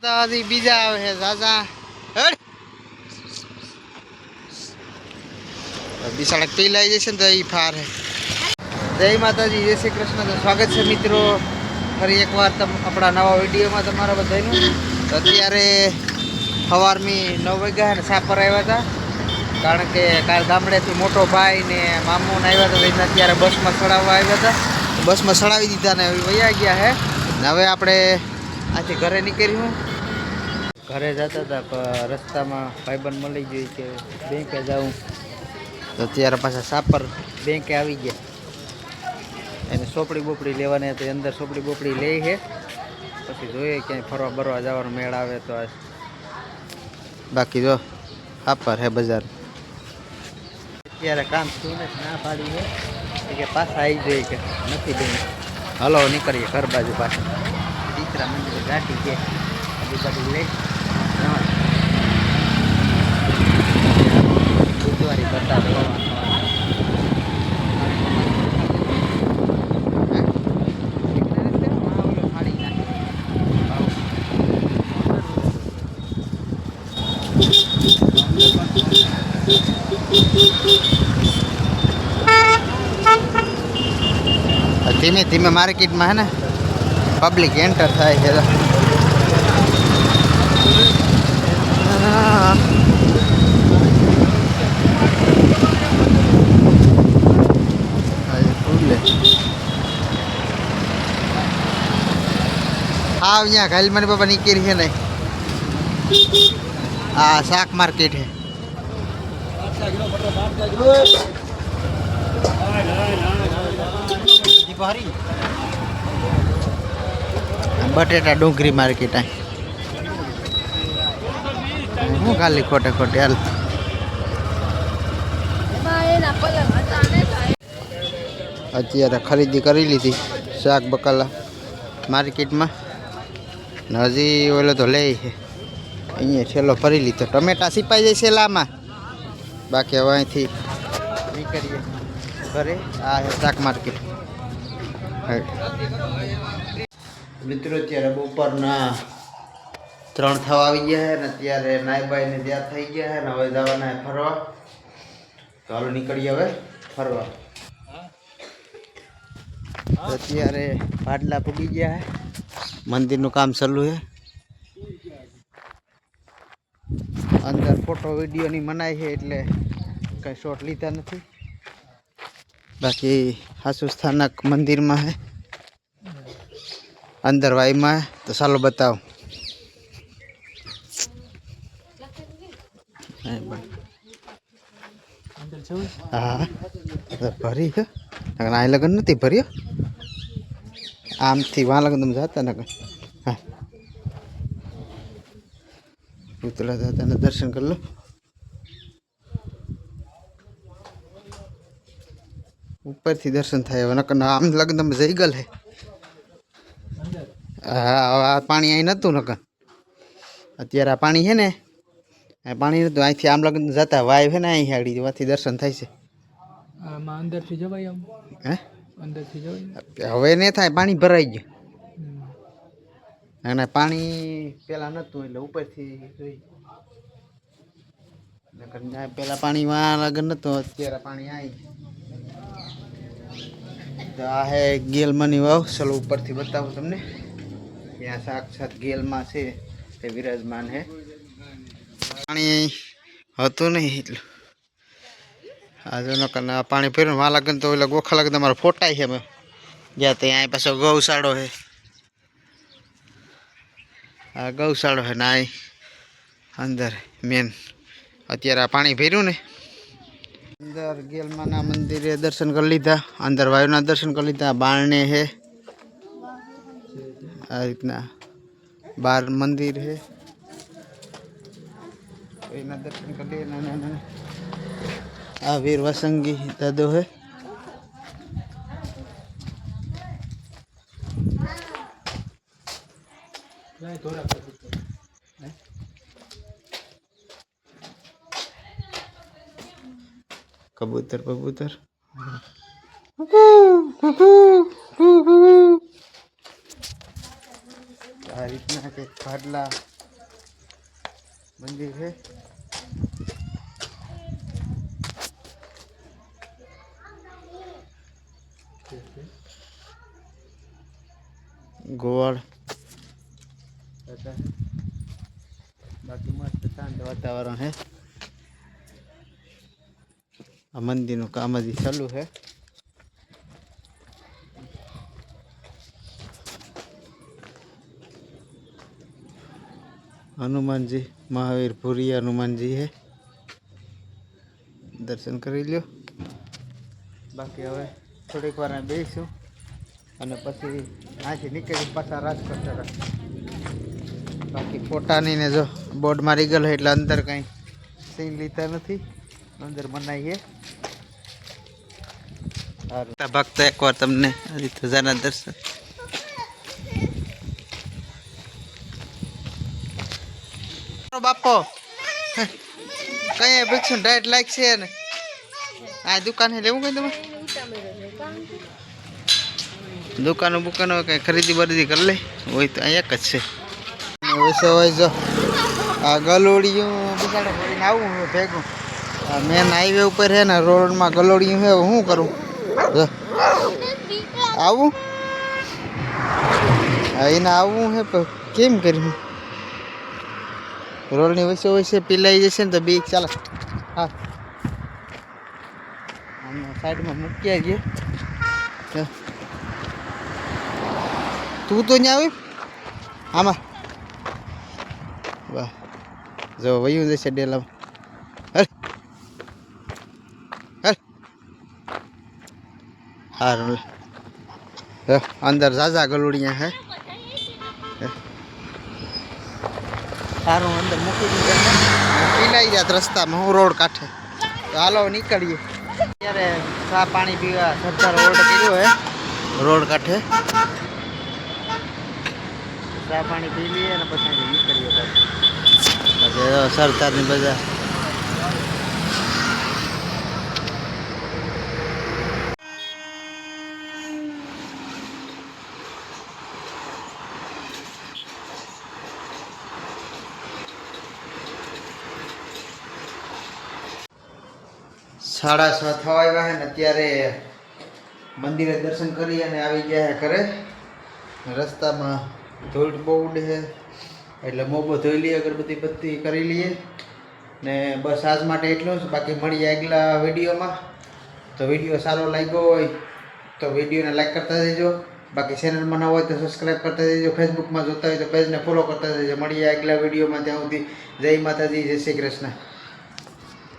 માતાજી બીજા આવે છે જાજા હેડ બિસાડક પી લઈ જશે ને તો એ ફાર હે જય માતાજી જય શ્રી કૃષ્ણ તો સ્વાગત છે મિત્રો ફરી એકવાર આપણા નવા વિડીયોમાં તમારા બધાનું તો અત્યારે સવારની 9 વાગ્યા ને સાપર આવ્યા હતા કારણ કે કાલ ગામડેથી મોટો ભાઈ ને મામુને આવ્યા હતા એટલે અત્યારે બસમાં ચડાવવા આવ્યા હતા બસમાં ચડાવી દીધા ને વયા ગયા હે ને હવે આપણે આથી ઘરે નીકળ્યું ઘરે જતા હતા પણ રસ્તામાં ભાઈબંધ મળી ગઈ કે બેંકે જાઉં તો અત્યારે પાછા સાપર બેંકે આવી ગયા એને સોપડી બોપડી લેવાની હતી અંદર સોપડી બોપડી લે છે પછી જોઈએ ક્યાંય ફરવા બરવા જવાનો મેળ આવે તો આ બાકી જો સાપર હે બજાર અત્યારે કામ થયું ને ના પાડી છે કે પાછા આવી જોઈએ કે નથી બેન હલો નીકળીએ ઘર બાજુ પાછા દીકરા મંદિરે ગાડી છે આજુબાજુ લઈ બુધવારી બતા ધીમે ધીમે માર્કેટમાં હે ને પબ્લિક એન્ટર થાય છે હા અહીંયા ઘાલમાની બાબા નીકળી છે નહીં હા શાક માર્કેટ છે બટેટા ડુંગળી માર્કેટ હું ખાલી ખોટે ખોટે હાલ અત્યારે ખરીદી કરી લીધી શાક બકાલા માર્કેટમાં ને હજી ઓલો તો લે છે અહીંયા છેલ્લો ફરી લીધો ટમેટા સિપાઈ જાય છેલ્લામાં બાકી હવે અહીંથી નીકળીએ ઘરે આ છે શાક માર્કેટ મિત્રો અત્યારે બપોરના 3 થવા આવી ગયા છે ને અત્યારે નાઈબાઈને ત્યાં થઈ ગયા છે ને હવે જવાના ફરવા તો હાલો નીકળીએ હવે ફરવા અત્યારે પાડલા પૂગી ગયા છે મંદિરનું કામ ચાલુ છે અંદર ફોટો વિડીયોની મનાઈ છે એટલે કંઈ શોટ લીધા નથી બાકી હાસુ સ્થાનક મંદિરમાં છે અંદર વાઈમાં તો ચાલો બતાવો હા ભરી છે આ લગ્ન નથી ભર્યો આમથી વાં લગ્ન તમે જતા ને હા ઉતરા દાદાને દર્શન કરી લો ઉપરથી દર્શન થાય હવે નકર આમ લગ્ન જઈ ગલ હે હા પાણી અહીં નહોતું નકર અત્યારે આ પાણી છે ને પાણી નહોતું અહીંથી આમ લગ્ન જતા વાય છે ને અહીં હાડી વાથી દર્શન થાય છે અંદરથી જવાય આમ હે અંદરથી જવાય હવે નહીં થાય પાણી ભરાઈ ગયું અને પાણી પેલા નહોતું એટલે ઉપરથી જોઈ પેલા પાણીમાં લગન નહોતું અત્યારે પાણી આવી તો આ હે ગેલમાંની વાવ ચલો ઉપરથી બતાવું તમને ત્યાં સાક્ષાત ગેલમાં છે તે વિરાજમાન હે પાણી હતું નહીં એટલું આ જો નકર પાણી ફેરવું વાં લગન તો એટલે ગોખા લગન તમારો ફોટાય છે મેં જ્યાં ત્યાં પાછો ગૌશાળો છે આ ગૌશાળો છે ના અંદર મેન અત્યારે આ પાણી ભર્યું ને અંદર ગેલમાના મંદિરે દર્શન કરી લીધા અંદર વાયુના દર્શન કરી લીધા બારણે છે આ રીતના બાર મંદિર છે એના દર્શન કરી નાના નાના આ વીર વસંગી દાદો है कबूतर कबूतर આ રીતના કે ભાડલા મંદિર છે. ગોવાળ બાકી મસ્ત શાંત વાતાવરણ છે. આ મંદિરનું કામ હજી ચાલુ છે. હનુમાનજી મહાવીર ભૂરી હનુમાનજી છે. દર્શન કરી લ્યો. બાકી હવે થોડીક વાર બેસીશું અને પછી અહીંથી નીકળી પાછા રાજકોટ તરફ. બાકી ફોટાની ને જો બોર્ડ મારી ગયેલો એટલે અંદર કંઈ સીન લીધા નથી. અંદર બનાવીએ ભક્ત એકવાર તમને ધજાના દર્શન. બાપો કઈ ભીક્ષુ ડાયટ લાગશે ને આ દુકાન લેવું કઈ તમે દુકાનો બુકાનો કઈ ખરીદી બરીદી કરી લે હોય તો અહીંયા એક જ છે. વૈસે હોય જો આ ગલોડિયું બિચારા ભરીને આવું ભેગું મેન હાઈવે ઉપર છે ને રોડમાં ગલોડિયું છે. શું કરું આવું એને આવવું છે પણ કેમ કર્યું રોડની વચ્ચે વચ્ચે પીલાઈ જશે ને તો બીક ચાલે. હા સાઈડમાં મૂકી આવીએ. તું તો ત્યાં આવી આમાં વાહ જો વયું જશે ડેલામાં. હર હર હારું અંદર ઝાઝા ગલુડિયા હે સારું અંદર મૂકી દીધા પીલાઈ જાત રસ્તામાં. હું રોડ કાંઠે તો હાલો નીકળીએ. અત્યારે ચા પાણી પીવા સરદાર ઓર્ડર કર્યો હે રોડ કાંઠે. ચા પાણી પી લઈએ અને પછી નીકળીએ પછી સરદારની બધા. સાડા 6 થવા આવ્યા છે ને અત્યારે મંદિરે દર્શન કરી અને આવી ગયા છે ઘરે. રસ્તામાં ધૂળ બહુ ઉડે છે એટલે મોબો ધોઈ લઈએ, અગરબત્તી બત્તી કરી લઈએ ને બસ આજ માટે એટલું જ. બાકી મળીએ આગલા વિડીયોમાં. તો વિડીયો સારો લાગ્યો હોય તો વિડીયોને લાઈક કરતા જજો. બાકી ચેનલમાં ન હોય તો સબસ્ક્રાઈબ કરતા જજો. ફેસબુકમાં જોતા હોય તો પેજને ફોલો કરતા જજો. મળીએ આગલા વિડીયોમાં. ત્યાં સુધી જય માતાજી, જય શ્રી કૃષ્ણ.